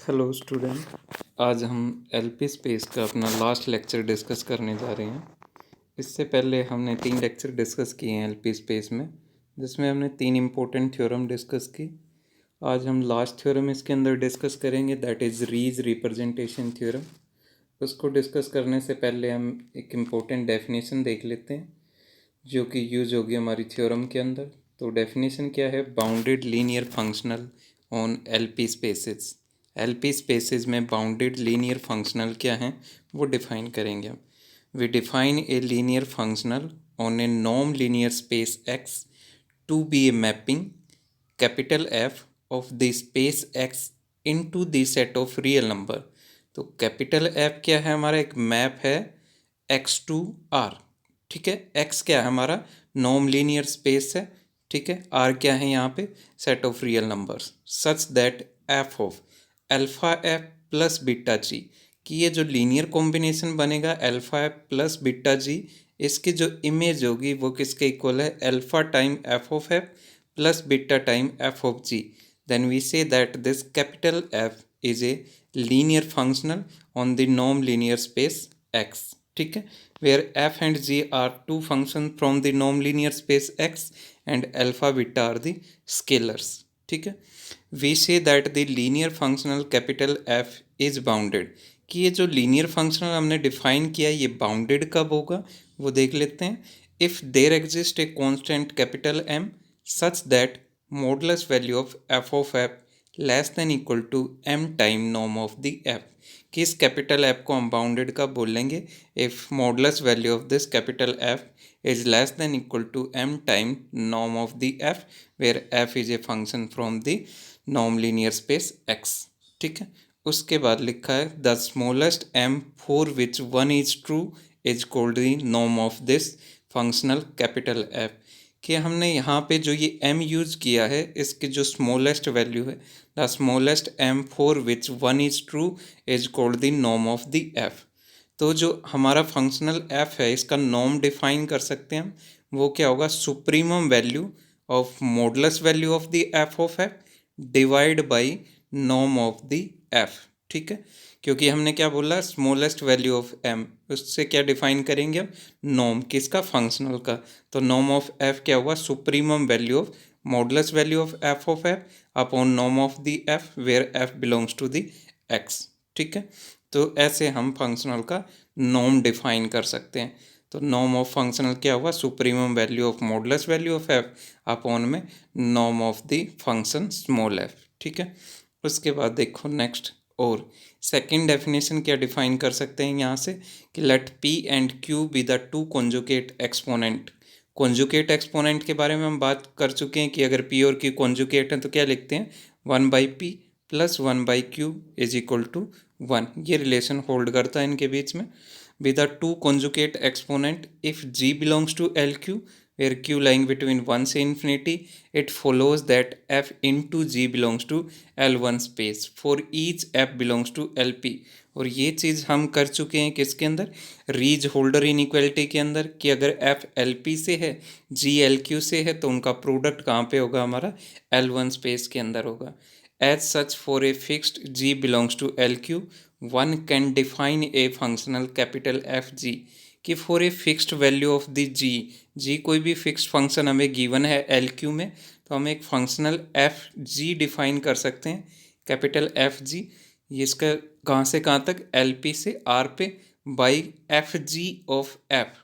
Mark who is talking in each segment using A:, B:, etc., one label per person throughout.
A: Hello student. आज हम LP space का अपना लास्ट लेक्चर डिस्कस करने जा रहे हैं। इससे पहले हमने 3 लेक्चर डिस्कस किए हैं एलपी स्पेस में, जिसमें हमने 3 इम्पोर्टेंट थ्योरम डिस्कस की। आज हम लास्ट थ्योरम इसके अंदर डिस्कस करेंगे, दैट इज़ रीज रिप्रेजेंटेशन थ्योरम। उसको डिस्कस करने से पहले हम एक इम्पोर्टेंट डेफिनेशन देख लेते हैं जो कि यूज होगी हमारी थ्योरम के अंदर। तो डेफिनेशन क्या है? Bounded linear functional on LP spaces. LP spaces में बाउंडेड लीनियर फंक्शनल क्या हैं वो डिफाइन करेंगे हम। We define a linear functional on a non linear space X to be a mapping capital F of the space X into the set of real number. तो capital F क्या है? हमारा एक मैप है x to are. ठीक है, x क्या है? हमारा नॉन लीनियर स्पेस है। ठीक है, आर क्या है? यहाँ पे set of real numbers such that F of alpha F plus beta G, कि ये जो लीनियर कॉम्बिनेशन बनेगा alpha F plus beta G, इसकी जो इमेज होगी वो किसके इक्वल है? Alpha time F of F plus beta time F of G. Then we say that this capital F is a linear functional on the non linear space X. ठीक है, where F and ji are two function from the non linear space X and alpha beta are the scalars. ठीक है, we say that the linear functional capital F is bounded, कि ये जो linear functional हमने define किया है ये bounded कब होगा वो देख लेते हैं। If there exist a constant capital M such that modulus value of f less than equal to M time norm of the f. कि इस कैपिटल एफ को हम बाउंडेड कब बोलेंगे? If modulus value of this capital F is less than equal to m time norm of the f, where f is a function from the norm linear space x। ठीक है, उसके बाद लिखा है the smallest m for which one is true is called the norm of this functional capital f। कि हमने यहाँ पे जो ये m यूज किया है इसकी जो स्मॉलेस्ट वैल्यू है, the smallest m for which one is true is called the norm of the f। तो जो हमारा फंक्शनल एफ है इसका नॉर्म डिफाइन कर सकते हैं हम। वो क्या होगा? Supremum value of modulus value of the F of F divide by norm of the F. ठीक है, क्योंकि हमने क्या बोला? स्मॉलेस्ट वैल्यू ऑफ एम, उससे क्या डिफाइन करेंगे हम? नॉर्म किसका? फंक्शनल का। तो नॉर्म ऑफ एफ क्या हुआ? Supremum value of modulus value of F upon norm of the f where f belongs to the X. ठीक है, तो ऐसे हम फंक्शनल का नॉर्म डिफाइन कर सकते हैं। तो नॉर्म ऑफ फंक्शनल क्या हुआ? Supremum value of modulus value of F upon में norm of the function small F. ठीक है, उसके बाद देखो नेक्स्ट, और सेकंड डेफिनेशन क्या डिफाइन कर सकते हैं यहाँ से कि let p and q be the two conjugate exponent. Conjugate exponent के बारे में हम बात कर चुके हैं कि अगर पी और क्यू कॉन्जुगेट हैं तो क्या लिखते हैं? 1/p plus 1/q is equal to 1। ये रिलेशन होल्ड करता है इनके बीच में। With the two conjugate exponent if g belongs to L q where q lying between 1 से infinity, it follows that f into g belongs to L1 space for each f belongs to LP। और ये चीज़ हम कर चुके हैं किसके अंदर? रीज Holder inequality के अंदर, कि अगर f LP से है g LQ से है तो उनका प्रोडक्ट कहाँ पे होगा? हमारा L1 स्पेस के अंदर होगा। As such, for a fixed g belongs to LQ, one can define a functional capital Fg, कि for a fixed value of the g कोई भी fixed function हमें given है LQ में, तो हम एक functional Fg डिफाइन कर सकते हैं, कैपिटल Fg। ये इसका कहाँ से कहाँ तक? LP से R पे बाई Fg ऑफ F।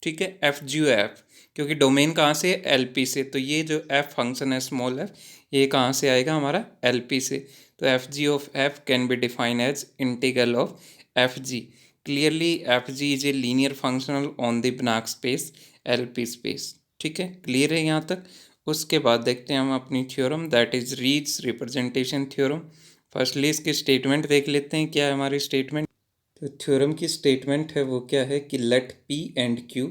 A: ठीक है, एफ जी एफ, क्योंकि डोमेन कहाँ से है? एल पी से। तो ये जो एफ फंक्शन है स्मॉल एफ, ये कहाँ से आएगा? हमारा एल पी से। तो F g of f can be define as integral of F g. Clearly F ji is a linear functional on the Banach space L p space. ठीक है, क्लियर है यहाँ तक? उसके बाद देखते हैं हम अपनी theorem, that is Riesz representation theorem. Firstly इसकी स्टेटमेंट देख लेते हैं, क्या है हमारी स्टेटमेंट। तो थ्योरम की स्टेटमेंट है वो क्या है कि let p and q,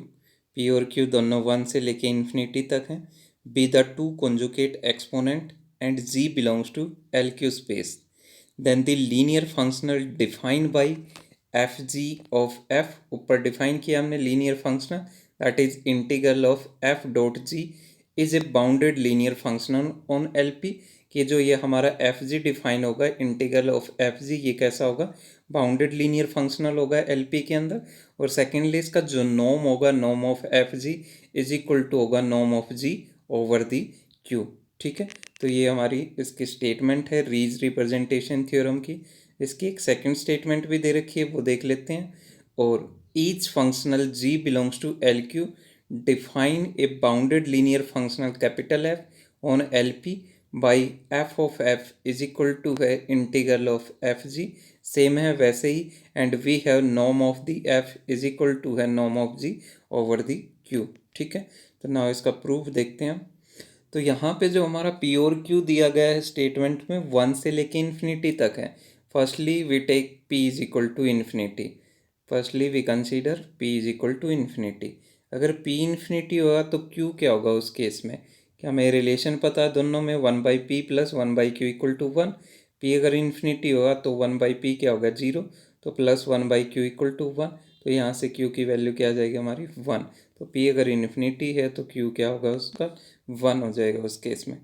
A: p और क्यू दोनों 1 से लेके इन्फिनिटी तक हैं, be the two conjugate exponent and ji belongs to L q space. Then the linear functional defined by F g of f, ऊपर डिफाइन किया हमने linear functional, that is integral of f dot g is a bounded linear functional on L p, कि जो ये हमारा F g define होगा integral of F G, ये कैसा होगा, बाउंडेड लीनियर फंक्शनल होगा एल पी के अंदर। और सेकेंडली इसका जो नॉम होगा, नॉम of F G is equal to होगा नॉम of ji over the Q. ठीक है, तो ये हमारी इसकी स्टेटमेंट है रीज रिप्रेजेंटेशन थ्योरम की। इसकी एक सेकंड स्टेटमेंट भी दे रखी है, वो देख लेते हैं। और each functional G belongs to L Q, define a bounded linear functional capital F on L P by F of F is equal to है integral of F G, same है वैसे ही। एंड वी हैव नॉम of the F is equal to है नॉम of ji over the Q. ठीक है, तो नाउ इसका प्रूफ देखते हैं हम। तो यहाँ पे जो हमारा पी और क्यू दिया गया है स्टेटमेंट में, वन से लेके इन्फिनिटी तक है। Firstly we take p is equal to infinity, firstly we consider p is equal to infinity. अगर पी इन्फिनिटी होगा तो क्यू क्या होगा उस केस में, क्या हमें रिलेशन पता है दोनों में, one by p plus one by q equal to one. P अगर इन्फिनिटी होगा तो वन बाई पी क्या होगा, जीरो, तो plus one by q equal to one. तो यहाँ से क्यू की वैल्यू क्या आ जाएगी हमारी, वन। तो पी अगर इन्फिनिटी है तो क्यू क्या होगा उसका, वन हो जाएगा उस केस में।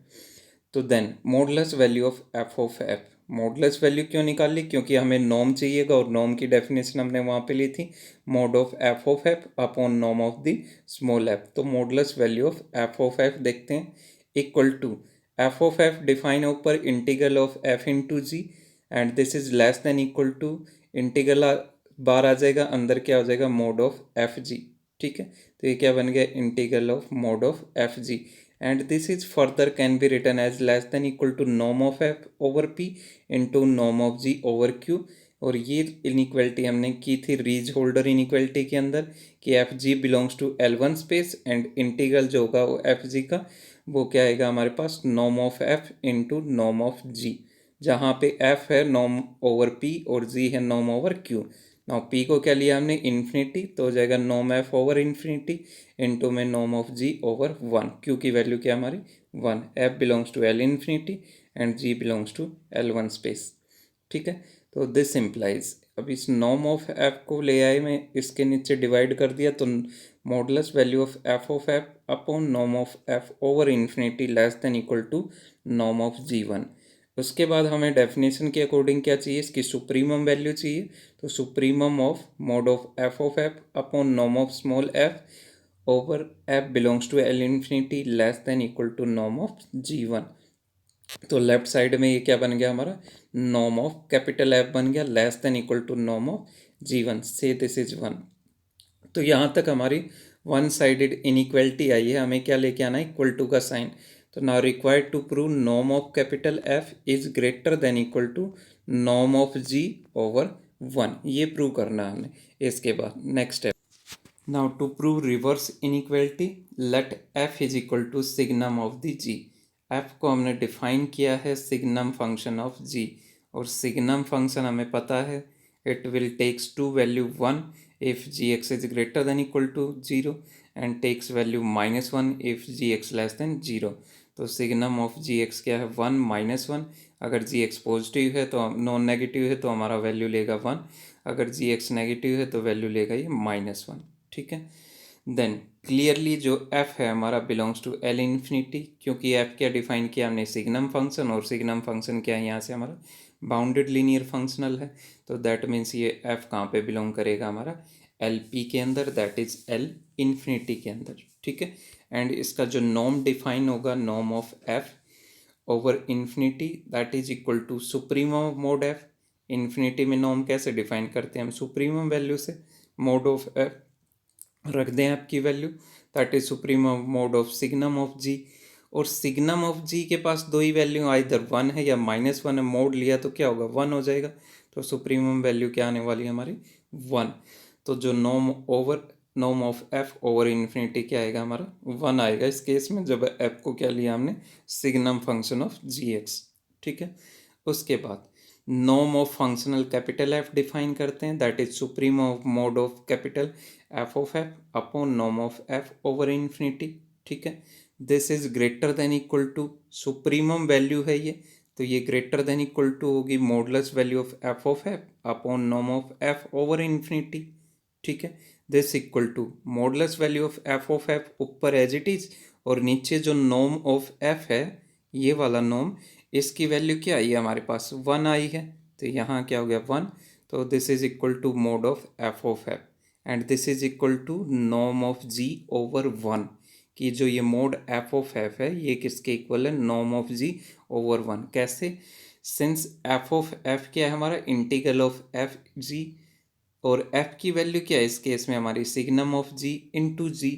A: तो then modulus value of f, modulus value क्यों निकाली, क्योंकि हमें नॉर्म चाहिएगा और नॉर्म की डेफिनेशन हमने वहाँ पे ली थी, mod of F upon norm of the small F. तो मॉडुलस वैल्यू ऑफ एफ देखते हैं, equal to F of F define है ऊपर integral of F into G, and this is less than equal to integral bar आ जाएगा, अंदर क्या हो जाएगा, मोड ऑफ एफ जी। ठीक है, तो ये क्या बन गया, integral of mod of F g. And this is further can be written as less than equal to norm of f over p into norm of ji over q. और ये inequality हमने की थी रीज होल्डर इनइक्वलिटी के अंदर, कि f g belongs to L one space, and integral जो होगा वो एफ जी का वो क्या आएगा हमारे पास, norm of F into norm of G, जहाँ पे एफ है नॉर्म ओवर पी और जी है norm over Q. Now P को क्या लिया हमने, इन्फिनिटी, तो हो जाएगा norm F over infinity into में norm of ji over one. Q की वैल्यू क्या हमारी, one. F belongs to L infinity and ji belongs to L one space. ठीक है, तो दिस इम्प्लाइज, अब इस नॉर्म ऑफ एफ को ले आए, मैं इसके नीचे डिवाइड कर दिया, तो modulus value of F upon norm of f over infinity less than equal to norm of g one. उसके बाद हमें डेफिनेशन के अकॉर्डिंग क्या चाहिए, इसकी सुप्रीमम वैल्यू चाहिए। तो supremum of mod of F upon norm of small f over f belongs to L infinity less than equal to norm of g one. तो लेफ्ट साइड में ये क्या बन गया हमारा, नॉर्म ऑफ कैपिटल एफ बन गया less than equal to norm of g one, say this is one. तो यहाँ तक हमारी वन साइडेड इनइक्वलिटी आई है, हमें क्या लेके आना है, इक्वल टू का साइन। तो now required to prove norm of capital F is greater than equal to norm of ji over one, ये प्रूव करना है हमें। इसके बाद next step, now to prove reverse inequality, let f is equal to signum of the g. F को हमने define किया है सिग्नम फंक्शन ऑफ जी, और सिग्नम फंक्शन हमें पता है it will takes two value 1 if gx is greater than equal to 0 and takes value -1 if gx less than 0। तो signum of gx क्या है, 1 -1। अगर gx पॉजिटिव है तो नॉन नेगेटिव है तो हमारा वैल्यू लेगा 1, अगर gx नेगेटिव है तो वैल्यू लेगा ये -1। ठीक है, देन क्लियरली जो f है हमारा बिलोंग्स टू एल इन्फिनिटी, क्योंकि f क्या डिफाइन किया हमने, सिग्नम फंक्शन, और सिग्नम फंक्शन क्या है यहाँ से हमारा बाउंडेड लीनियर फंक्शनल है। तो दैट मीन्स ये f कहाँ पे बिलोंग करेगा हमारा, एल पी के अंदर, दैट इज एल इन्फिनिटी के अंदर। ठीक है, एंड इसका जो नॉर्म डिफाइन होगा, norm of f over infinity that is equal to supremum of mod f। Infinity में नॉर्म कैसे डिफाइन करते हैं हम, सुप्रीमम वैल्यू से, मोड ऑफ f रख दें आपकी value, that is supreme mod of signum of G. और सिग्नम ऑफ जी के पास दो ही वैल्यू, आइदर वन है या -1 है, मोड लिया तो क्या होगा, वन हो जाएगा। तो सुप्रीमम वैल्यू क्या आने वाली है हमारी, वन। तो जो norm of f over infinity क्या आएगा हमारा, वन आएगा इस केस में, जब एफ को क्या लिया हमने, signum function of g x. ठीक है, उसके बाद norm of functional capital F define करते हैं, that is supreme of mod of capital F of F upon norm of f over infinity. ठीक है, this is greater than equal to, supremum value है ये, तो ये ग्रेटर देन इक्वल टू होगी modulus value of F upon norm of f over infinity. ठीक है, this equal to modulus value of f ऊपर एज इट इज, और नीचे जो नॉर्म ऑफ एफ है ये वाला नॉर्म इसकी वैल्यू क्या आई है हमारे पास, 1 आई है, तो यहाँ क्या हो गया 1, तो this is equal to mod of f and this is equal to norm of ji over 1, कि जो ये मोड एफ ऑफ एफ है ये किसके इक्वल है, नॉर्म ऑफ जी ओवर 1। कैसे, सिंस एफ ऑफ एफ क्या है हमारा, इंटीग्रल ऑफ एफ जी, और f की वैल्यू क्या है इस केस में हमारी, सिग्नम ऑफ g इंटू जी।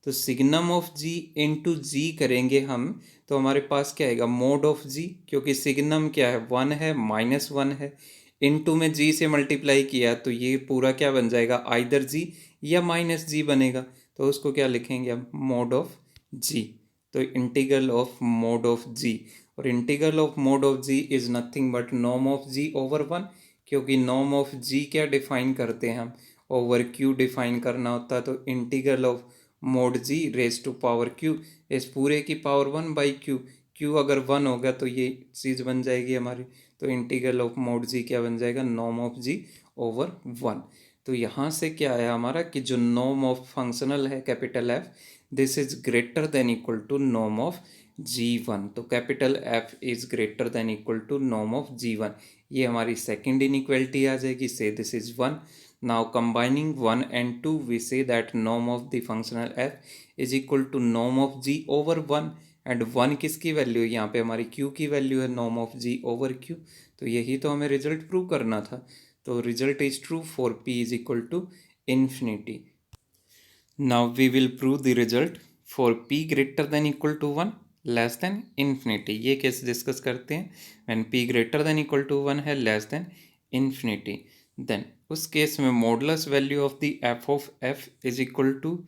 A: तो सिग्नम ऑफ g इंटू जी करेंगे हम, तो हमारे पास क्या आएगा, मोड ऑफ g, क्योंकि सिग्नम क्या है 1 है, -1 है, इंटू में g से मल्टीप्लाई किया तो ये पूरा क्या बन जाएगा, आइदर g या -g बनेगा, तो उसको क्या लिखेंगे हम, मोड ऑफ g। तो integral of mod of g, और integral of mod of g is nothing but norm of g over 1, क्योंकि नॉर्म ऑफ जी क्या डिफाइन करते हैं हम, ओवर क्यू डिफाइन करना होता है, तो integral of mod g raise to power q, इस पूरे की पावर 1 बाई क्यू, क्यू अगर 1 होगा तो ये चीज़ बन जाएगी हमारी, तो इंटीग्रल ऑफ मोड जी क्या बन जाएगा, नॉर्म ऑफ जी ओवर 1। तो यहाँ से क्या आया हमारा कि जो नॉर्म ऑफ फंक्शनल है capital F, this is greater than equal to norm of G1, तो capital F is greater than equal to norm of G1। ये हमारी सेकेंड इनइक्वालिटी आ जाएगी, say this is 1। Now combining 1 and 2 we say that norm of the functional F is equal to norm of ji over 1, and 1 किसकी value है, यहाँ पे हमारी q की वैल्यू है, norm of ji over q। तो यही तो हमें रिजल्ट प्रूव करना था, तो result is true for p is equal to infinity. Now we will prove the result for p greater than equal to 1 less than infinity. ये case discuss करते हैं, when p greater than equal to 1 है, less than infinity, then उस case में modulus value of the F of F is equal to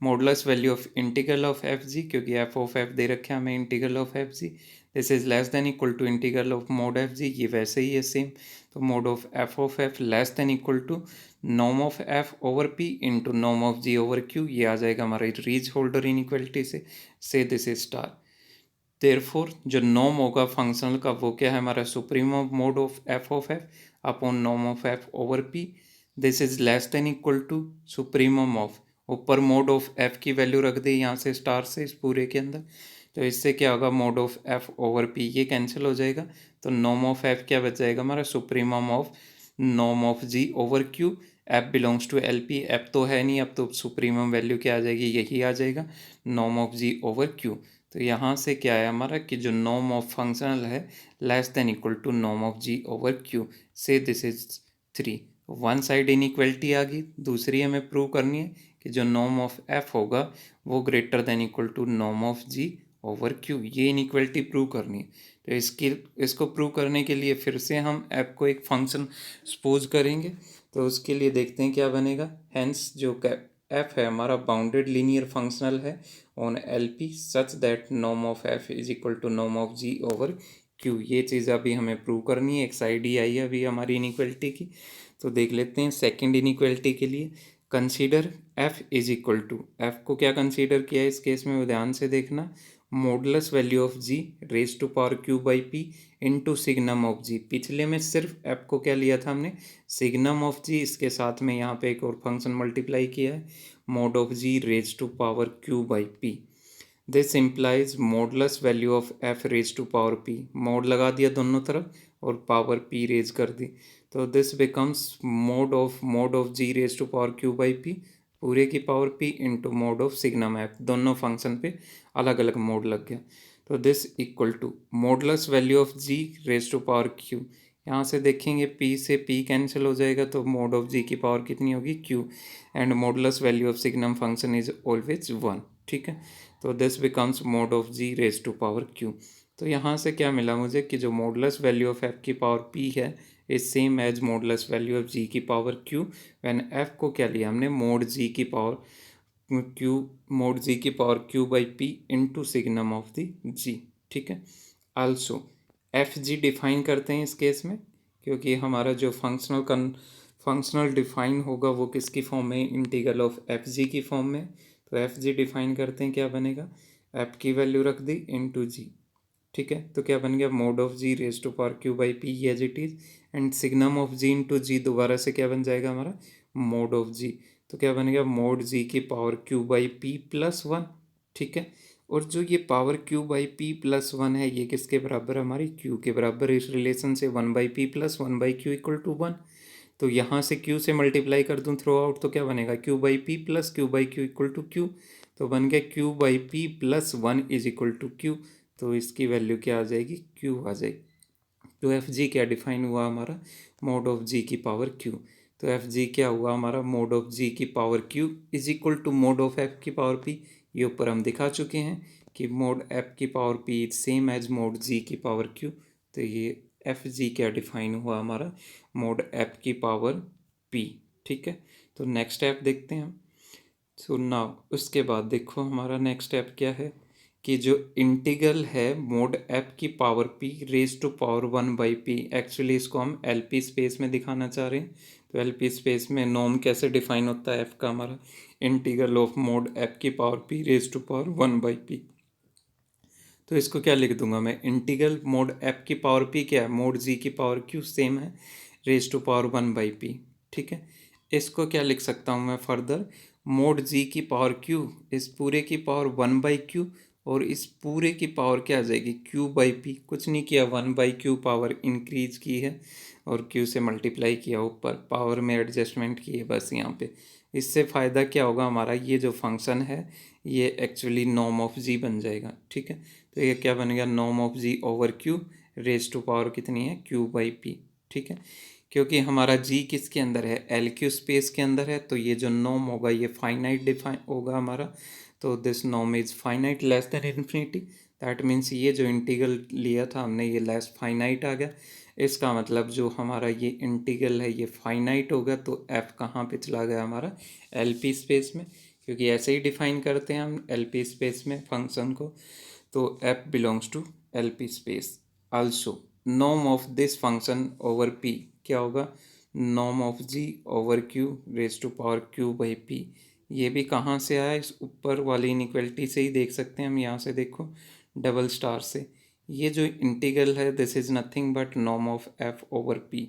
A: modulus value of integral of F g, क्योंकि F of F दे रखे हमें integral of F g, this is less than equal to integral of mod f जी, ये वैसे ही है same, तो mod of f less than equal to norm of f over p into norm of ji over Q, ये आ जाएगा हमारा Riesz Holder inequality से दिस इज स्टार। देयरफॉर जो नॉर्म होगा फंक्शनल का वो क्या है हमारा, supreme of mod of F upon norm of f over p, this is less than equal to supremum of, ऊपर मोड ऑफ एफ की वैल्यू रख दी यहाँ से स्टार से इस पूरे के अंदर, तो इससे क्या होगा, mode of f over P ये कैंसिल हो जाएगा, तो नॉर्म ऑफ एफ क्या बच जाएगा हमारा, supremum of norm of ji over q, f belongs to L p, f तो है नहीं, अब तो सुप्रीमम वैल्यू क्या आ जाएगी, यही आ जाएगा, norm of ji over Q. तो यहाँ से क्या है हमारा कि जो नॉर्म ऑफ फंक्शनल है less than equal to norm of ji over Q, say this is 3। One side inequality आ गई, दूसरी हमें प्रूव करनी है कि जो नॉर्म ऑफ एफ होगा वो greater than equal to norm of ji over Q, ये इनइक्वलिटी प्रूव करनी है। तो इसको प्रूव करने के लिए फिर से हम एफ को एक फंक्शन सपोज करेंगे, तो उसके लिए देखते हैं क्या बनेगा। हेंस जो एफ है हमारा बाउंडेड लीनियर फंक्शनल है on L p such that norm of F is equal to norm of ji over Q, ये चीज़ अभी हमें प्रूव करनी है। एक साइड ही आई है अभी हमारी इनइक्वलिटी की, तो देख लेते हैं सेकेंड इनइक्वलिटी के लिए। Consider f is equal to, f को क्या कंसीडर किया है इस केस में, ध्यान से देखना, modulus value of ji raise to power Q by P into signum of G. पिछले में सिर्फ एफ को क्या लिया था हमने, सिग्नम ऑफ जी, इसके साथ में यहाँ पे एक और फंक्शन मल्टीप्लाई किया है, mod of ji raise to power Q by p. This implies modulus value of f raise to power p, mod लगा दिया दोनों तरफ और पावर पी रेज कर दी, तो this becomes mod of ji raise to power Q by p, पूरे की power p into mod of signum f, दोनों फंक्शन पे अलग अलग मोड लग गया, तो this equal to modulus value of ji raise to power q, यहाँ से देखेंगे p से p कैंसिल हो जाएगा, तो मोड ऑफ g की पावर कितनी होगी q, and modulus value of signum function is always 1, ठीक है, तो this becomes mod of g raise to power q। तो यहाँ से क्या मिला मुझे कि जो मॉडुलस वैल्यू ऑफ f की पावर p है is same as modulus value of g की पावर q, व्हेन f को क्या लिया हमने, मोड g की पावर q, मोड g की power q by p into signum of the g, ठीक है। आल्सो एफ जी डिफाइन करते हैं इस केस में, क्योंकि हमारा जो फंक्शनल डिफाइन होगा वो किसकी फॉर्म में, इंटीग्रल ऑफ एफ जी की फॉर्म में, तो एफ जी डिफाइन करते हैं, क्या बनेगा, एफ की वैल्यू रख दी इंटू जी, ठीक है, तो क्या बन गया, mod of ji raise to power Q by P as it is, and signum of G into G दोबारा से क्या बन जाएगा हमारा, मोड ऑफ जी, तो क्या बन गया, मोड जी की power Q by p plus 1, ठीक है। और जो ये power q by p plus one है ये किसके बराबर है, हमारी q के बराबर है। इस रिलेशन से 1/p plus 1/q equal to 1। तो यहाँ से q से मल्टीप्लाई कर दूँ थ्रू आउट तो क्या बनेगा, q by p plus q by q equal to q। तो बन गया q by p plus 1 is equal to q। तो इसकी वैल्यू क्या आ जाएगी, q आ जाएगी। तो एफ जी क्या डिफाइन हुआ हमारा, मोड ऑफ जी की पावर q। तो एफ जी क्या हुआ हमारा, मोड ऑफ जी की power q is equal to mod of F की पावर p। ये ऊपर हम दिखा चुके हैं कि मोड एफ की power p is same as mod जी की पावर q। तो ये एफ जी क्या डिफाइन हुआ हमारा, मोड एफ की पावर p। ठीक है, तो नेक्स्ट स्टेप देखते हैं हम। सो नाउ उसके बाद देखो हमारा नेक्स्ट स्टेप क्या है कि जो इंटीग्रल है मोड एफ की power p raise to power 1/p, actually इसको हम एलपी स्पेस में दिखाना चाह रहे हैं। तो एलपी स्पेस में नॉर्म कैसे डिफाइन होता है एफ का, हमारा इंटीग्रल ऑफ मोड एफ की power p raise to power 1/p। तो इसको क्या लिख दूंगा मैं, इंटीग्रल मोड एफ की पावर p क्या है, मोड जी की पावर q सेम है, रेज टू पावर 1/p। ठीक है, इसको क्या लिख सकता हूँ मैं फर्दर, मोड जी की पावर q इस पूरे की पावर 1/q और इस पूरे की पावर क्या आ जाएगी, q/p। कुछ नहीं किया, 1/q पावर इंक्रीज की है और q से मल्टीप्लाई किया, ऊपर पावर में एडजस्टमेंट की है बस यहाँ पे। इससे फ़ायदा क्या होगा हमारा, ये जो फंक्शन है ये एक्चुअली नॉर्म ऑफ जी बन जाएगा। ठीक है, तो ये क्या बनेगा, norm of ji over q raise to power कितनी है, q/p। ठीक है, क्योंकि हमारा g किसके अंदर है, एल क्यू स्पेस के अंदर है, तो ये जो नॉर्म होगा ये फाइनाइट डिफाइन होगा हमारा। तो this norm is finite less than infinity. That means ये जो इंटीग्रल लिया था हमने ये लेस फाइनाइट आ गया। इसका मतलब जो हमारा ये इंटीग्रल है ये फाइनाइट होगा। तो f कहाँ पे चला गया हमारा, एलपी स्पेस में, क्योंकि ऐसे ही डिफाइन करते हैं हम एलपी स्पेस में फंक्शन को। तो f belongs to LP space. Also norm of this function over p क्या होगा, norm of g over q raise to power q/p। ये भी कहाँ से आया, इस ऊपर वाली इनइक्वलिटी से ही देख सकते हैं हम। यहाँ से देखो डबल स्टार से, ये जो इंटीग्रल है this is nothing but norm of f over p।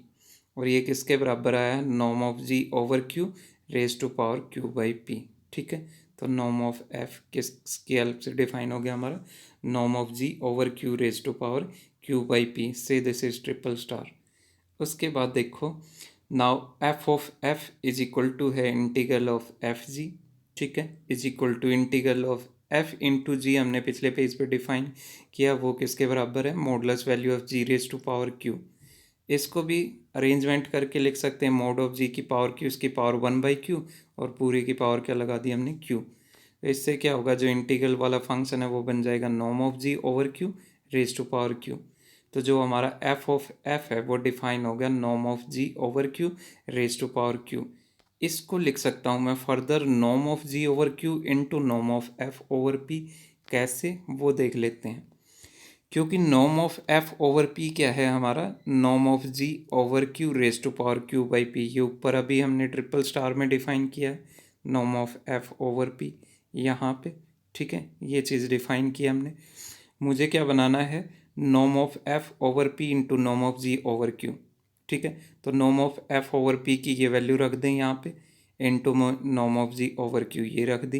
A: और ये किसके बराबर आया है, norm of g over q raise to power q/p। ठीक है, तो नॉर्म ऑफ f किसकी हेल्प से डिफाइन हो गया हमारा, norm of g over q raise to power q/p से दिस इज ट्रिपल स्टार। उसके बाद देखो now f of F is equal to है इंटीग्रल ऑफ एफ जी। ठीक है, is equal to integral of F into G, हमने पिछले page पे डिफाइन किया, वो किसके बराबर है, modulus value of ji raise to power q. इसको भी अरेंजमेंट करके लिख सकते हैं, मोड ऑफ जी की पावर क्यू इसकी पावर 1/q और पूरे की पावर क्या लगा दी हमने q। तो इससे क्या होगा, जो इंटीग्रल वाला फंक्शन है वो बन जाएगा norm of ji over q raise to power q। तो जो हमारा एफ ऑफ एफ है वो डिफाइन हो गया norm of ji over q raise to power q। इसको लिख सकता हूँ मैं further norm of ji over q into norm of f over p। कैसे वो देख लेते हैं, क्योंकि norm of f over p क्या है हमारा, norm of ji over q raise to power q/p। ये ऊपर अभी हमने ट्रिपल स्टार में डिफाइन किया है norm of f over p यहाँ पे। ठीक है, ये चीज़ डिफाइन की हमने। मुझे क्या बनाना है, norm of f over p into norm of ji over q. ठीक है, तो norm of f over p की ये वैल्यू रख दें यहाँ पे, into norm of ji over Q ये रख दी।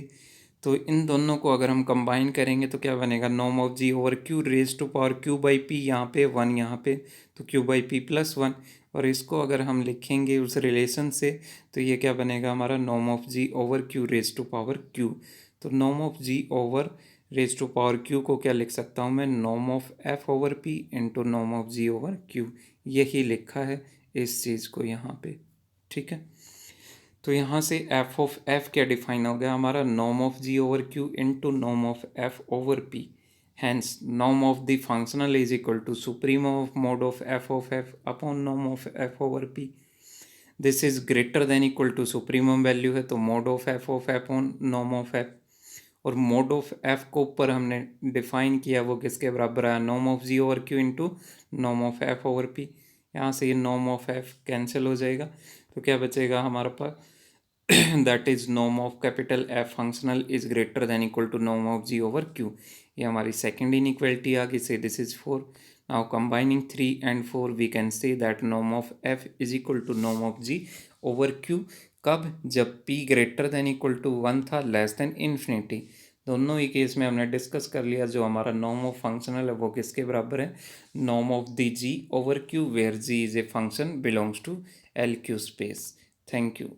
A: तो इन दोनों को अगर हम कंबाइन करेंगे तो क्या बनेगा, norm of ji over q raise to power q/p, यहाँ पे 1 यहाँ पे, तो q/p प्लस 1। और इसको अगर हम लिखेंगे उस रिलेशन से तो ये क्या बनेगा हमारा, norm of ji over q raise to power q। तो norm of ji over raise to power q को क्या लिख सकता हूँ मैं, norm of f over p into norm of ji over q। यही लिखा है इस चीज़ को यहाँ पे। ठीक है, तो यहाँ से एफ ऑफ एफ क्या डिफाइन हो गया हमारा, norm of ji over q into norm of f over p. Hence norm of the functional is equal to supreme of mod of F upon norm of f over p. This is greater than equal to supremum value है तो mod of f on norm of f. और mod of f को ऊपर हमने define किया, वो किसके बराबर आया, norm of ji over q into norm of f over p. यहाँ से ये नॉर्म ऑफ एफ कैंसिल हो जाएगा, तो क्या बचेगा हमारे पास, that is norm of capital F functional is greater than equal to norm of ji over Q. ये हमारी सेकेंड इनइक्वालिटी आ गई, say this is 4। Now combining 3 and 4 we can say that norm of F is equal to norm of ji over Q. कब, जब p greater than equal to 1 था, less than infinity. दोनों ही case में हमने discuss कर लिया जो हमारा नॉर्म ऑफ फंक्शनल है वो किसके बराबर है, norm of the g over q where g is a function belongs to L q space. Thank you.